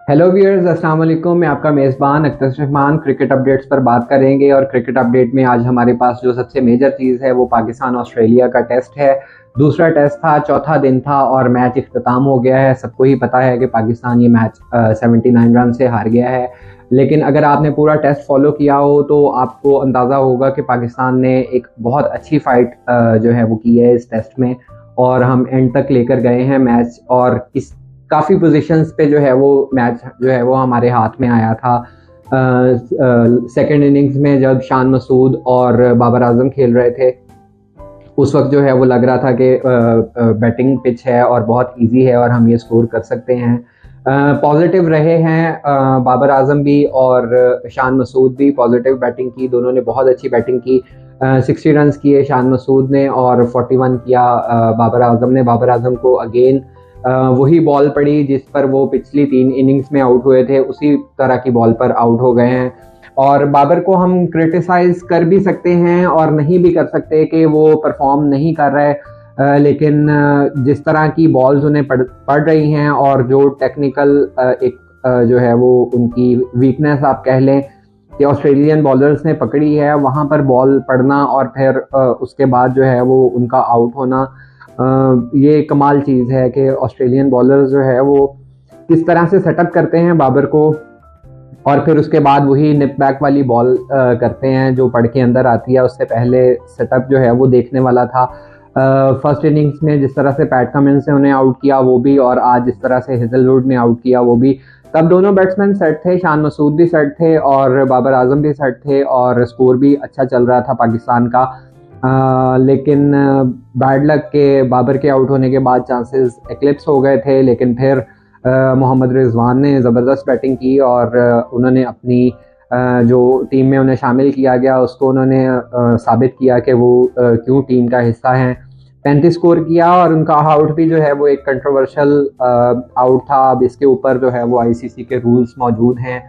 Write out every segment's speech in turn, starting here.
Hello viewers, अस्सलाम वालेकुम। मैं आपका मेज़बान अख्तर रहमान क्रिकेट अपडेट्स पर बात करेंगे। और क्रिकेट अपडेट में आज हमारे पास जो सबसे मेजर चीज़ है वो पाकिस्तान ऑस्ट्रेलिया का टेस्ट है। दूसरा टेस्ट था, चौथा दिन था और मैच इख्तिताम हो गया है। सबको ही पता है कि पाकिस्तान ये मैच 79 रन से हार गया है। लेकिन अगर आपने पूरा टेस्ट फॉलो किया हो तो आपको अंदाज़ा होगा कि पाकिस्तान ने एक बहुत अच्छी फाइट जो है वो की है इस टेस्ट में। और हम एंड तक लेकर गए हैं मैच, और किस काफ़ी पोजीशंस पे जो है वो मैच जो है वो हमारे हाथ में आया था। सेकेंड इनिंग्स में जब शान मसूद और बाबर आजम खेल रहे थे, उस वक्त जो है वो लग रहा था कि बैटिंग पिच है और बहुत इजी है और हम ये स्कोर कर सकते हैं। पॉजिटिव रहे हैं बाबर आजम भी और शान मसूद भी। पॉजिटिव बैटिंग की, दोनों ने बहुत अच्छी बैटिंग की। 60 रन किए शान मसूद ने और 41 किया बाबर आजम ने। बाबर आजम को अगेन वही बॉल पड़ी जिस पर वो पिछली 3 इनिंग्स में आउट हुए थे, उसी तरह की बॉल पर आउट हो गए हैं। और बाबर को हम क्रिटिसाइज कर भी सकते हैं और नहीं भी कर सकते कि वो परफॉर्म नहीं कर रहे, लेकिन जिस तरह की बॉल्स उन्हें पड़ रही हैं और जो टेक्निकल एक जो है वो उनकी वीकनेस आप कह लें कि ऑस्ट्रेलियन बॉलर्स ने पकड़ी है, वहाँ पर बॉल पड़ना और फिर उसके बाद जो है वो उनका आउट होना, ये कमाल चीज़ है कि ऑस्ट्रेलियन बॉलर्स जो है वो किस तरह से सेटअप करते हैं बाबर को और फिर उसके बाद वही निप बैक वाली बॉल करते हैं जो पड़ के अंदर आती है। उससे पहले सेटअप जो है वो देखने वाला था। फर्स्ट इनिंग्स में जिस तरह से पैट कमिंस ने उन्हें आउट किया वो भी, और आज जिस तरह से हेजलवुड ने आउट किया वो भी, तब दोनों बैट्समैन सेट थे। शान मसूद भी सेट थे और बाबर आजम भी सेट थे और स्कोर भी अच्छा चल रहा था पाकिस्तान का। लेकिन बैड लक के बाबर के आउट होने के बाद चांसेस एक्लिप्स हो गए थे। लेकिन फिर मोहम्मद रिजवान ने ज़बरदस्त बैटिंग की और उन्होंने अपनी जो टीम में उन्हें शामिल किया गया उसको उन्होंने साबित किया कि वो क्यों टीम का हिस्सा हैं। 35 स्कोर किया और उनका आउट भी जो है वो एक कंट्रोवर्शियल आउट था। अब इसके ऊपर जो है वो आईसीसी के रूल्स मौजूद हैं।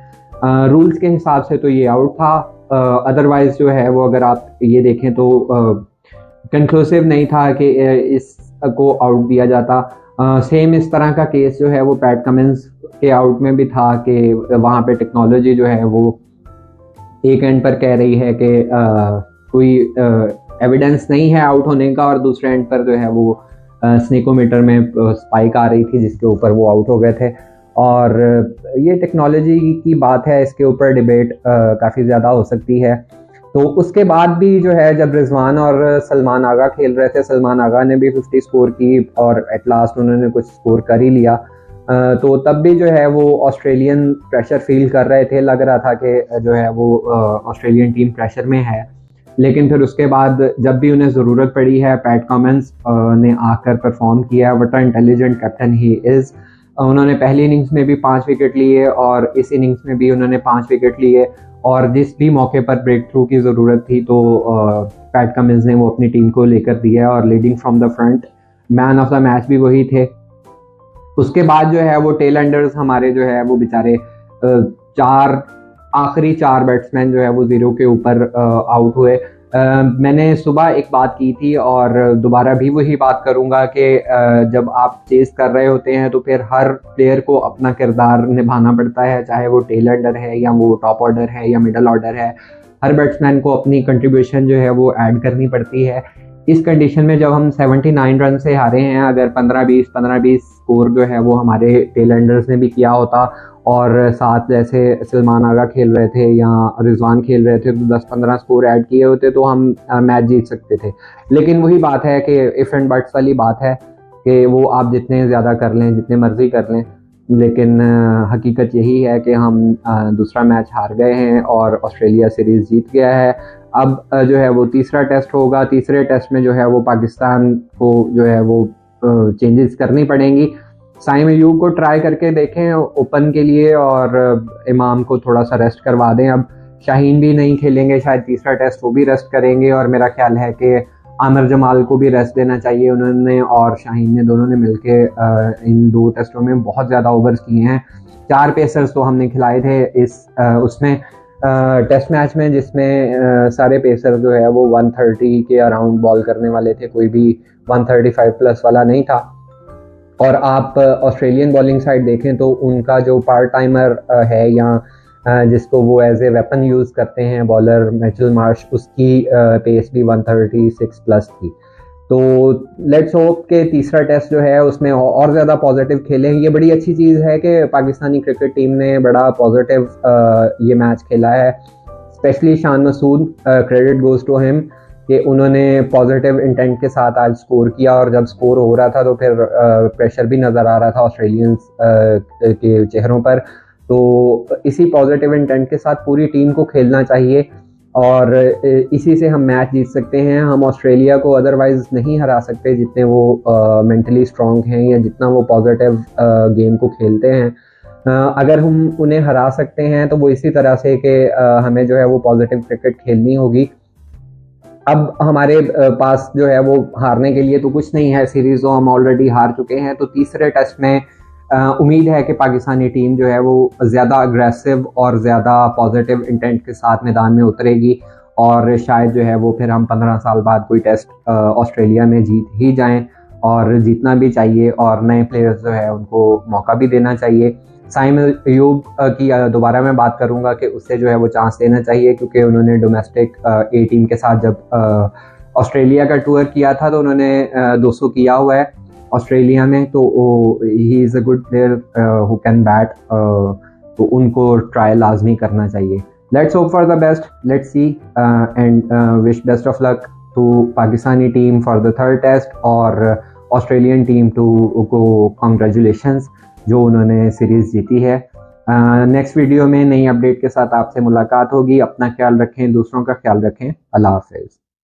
रूल्स के हिसाब से तो ये आउट था, अदरवाइज जो है वो अगर आप ये देखें तो कंक्लूसिव नहीं था कि इसको आउट दिया जाता। सेम इस तरह का केस जो है वो पैट कमिंस के आउट में भी था कि वहाँ पे टेक्नोलॉजी जो है वो एक एंड पर कह रही है कि कोई एविडेंस नहीं है आउट होने का, और दूसरे एंड पर जो है वो स्नेकोमीटर में स्पाइक आ रही थी जिसके ऊपर वो आउट हो गए थे। और ये टेक्नोलॉजी की बात है, इसके ऊपर डिबेट काफ़ी ज़्यादा हो सकती है। तो उसके बाद भी जो है जब रिजवान और सलमान आगा खेल रहे थे, सलमान आगा ने भी 50 स्कोर की और एट लास्ट उन्होंने कुछ स्कोर कर ही लिया। तो तब भी जो है वो ऑस्ट्रेलियन प्रेशर फील कर रहे थे, लग रहा था कि जो है वो ऑस्ट्रेलियन टीम प्रेशर में है। लेकिन फिर उसके बाद जब भी उन्हें ज़रूरत पड़ी है, पैट कमिंस ने आकर परफॉर्म किया। What intelligent captain he is. उन्होंने पहली इनिंग्स में भी 5 विकेट लिए और इस इनिंग्स में भी उन्होंने 5 विकेट लिए, और जिस भी मौके पर ब्रेक थ्रू की ज़रूरत थी तो पैट कमिंस ने वो अपनी टीम को लेकर दिया और leading from the front. Man of the match भी वही थे। उसके बाद जो है वो टेल एंडर्स हमारे जो है वो बेचारे आखिरी 4 बैट्समैन जो है वो 0 के ऊपर आउट हुए। मैंने सुबह एक बात की थी और दोबारा भी वही बात करूंगा कि जब आप चेस कर रहे होते हैं तो फिर हर प्लेयर को अपना किरदार निभाना पड़ता है, चाहे वो टेल एंडर है या वो टॉप ऑर्डर है या मिडल ऑर्डर है। हर बैट्समैन को अपनी कंट्रीब्यूशन जो है वो ऐड करनी पड़ती है। इस कंडीशन में जब हम 79 रन से हारे हैं, अगर 15-20 स्कोर जो है वो हमारे टेल एंडर्स ने भी किया होता और साथ जैसे सलमान आगा खेल रहे थे या रिजवान खेल रहे थे तो 10-15 स्कोर ऐड किए होते तो हम मैच जीत सकते थे। लेकिन वही बात है कि इफ़ एंड बट्स वाली बात है कि वो आप जितने ज़्यादा कर लें, जितने मर्जी कर लें, लेकिन हकीकत यही है कि हम दूसरा मैच हार गए हैं और ऑस्ट्रेलिया सीरीज़ जीत गया है। अब जो है वो तीसरा टेस्ट होगा। तीसरे टेस्ट में जो है वो पाकिस्तान को जो है वो चेंजेस करनी पड़ेंगी। साइम अयूब को ट्राई करके देखें ओपन के लिए और इमाम को थोड़ा सा रेस्ट करवा दें। अब शाहीन भी नहीं खेलेंगे, शायद तीसरा टेस्ट वो भी रेस्ट करेंगे, और मेरा ख्याल है कि आमिर जमाल को भी रेस्ट देना चाहिए। उन्होंने और शाहीन ने दोनों ने मिलके इन 2 टेस्टों में बहुत ज़्यादा ओवर्स किए हैं। 4 पेसर्स तो हमने खिलाए थे इस उसमें टेस्ट मैच में, जिसमें सारे पेसर जो है वो 130 के अराउंड बॉल करने वाले थे, कोई भी 135 प्लस वाला नहीं था। और आप ऑस्ट्रेलियन बॉलिंग साइड देखें तो उनका जो पार्ट टाइमर है या जिसको वो एज ए वेपन यूज़ करते हैं बॉलर मिचेल मार्श, उसकी पेस भी 136 प्लस थी। तो लेट्स होप के तीसरा टेस्ट जो है उसमें और ज़्यादा पॉजिटिव खेलें। ये बड़ी अच्छी चीज़ है कि पाकिस्तानी क्रिकेट टीम ने बड़ा पॉजिटिव ये मैच खेला है, specially Shan Masood, credit goes to him कि उन्होंने पॉजिटिव इंटेंट के साथ आज स्कोर किया। और जब स्कोर हो रहा था तो फिर प्रेशर भी नज़र आ रहा था ऑस्ट्रेलियंस के चेहरों पर। तो इसी पॉजिटिव इंटेंट के साथ पूरी टीम को खेलना चाहिए और इसी से हम मैच जीत सकते हैं। हम ऑस्ट्रेलिया को अदरवाइज नहीं हरा सकते जितने वो मेंटली स्ट्रांग हैं या जितना वो पॉजिटिव गेम को खेलते हैं। अगर हम उन्हें हरा सकते हैं तो वो इसी तरह से कि हमें जो है वो पॉजिटिव क्रिकेट खेलनी होगी। अब हमारे पास जो है वो हारने के लिए तो कुछ नहीं है, सीरीज तो हम ऑलरेडी हार चुके हैं। तो तीसरे टेस्ट में उम्मीद है कि पाकिस्तानी टीम जो है वो ज़्यादा अग्रेसिव और ज़्यादा पॉजिटिव इंटेंट के साथ मैदान में उतरेगी और शायद जो है वो फिर हम 15 साल बाद कोई टेस्ट ऑस्ट्रेलिया में जीत ही जाएं। और जीतना भी चाहिए और नए प्लेयर्स जो है उनको मौका भी देना चाहिए। साइम अयूब की दोबारा मैं बात करूंगा कि उससे जो है वो चांस देना चाहिए, क्योंकि उन्होंने डोमेस्टिक ए टीम के साथ जब ऑस्ट्रेलिया का टूर किया था तो उन्होंने 200 किया हुआ है ऑस्ट्रेलिया में। तो he is a good player who can bat, तो उनको ट्राई लाजमी करना चाहिए। Let's hope for the best, let's see and wish best of luck to Pakistani team for the third test और ऑस्ट्रेलियन टीम को कॉन्ग्रेचुलेशंस जो उन्होंने सीरीज जीती है। नेक्स्ट वीडियो में नई अपडेट के साथ आपसे मुलाकात होगी। अपना ख्याल रखें, दूसरों का ख्याल रखें। अल्लाह हाफिज़।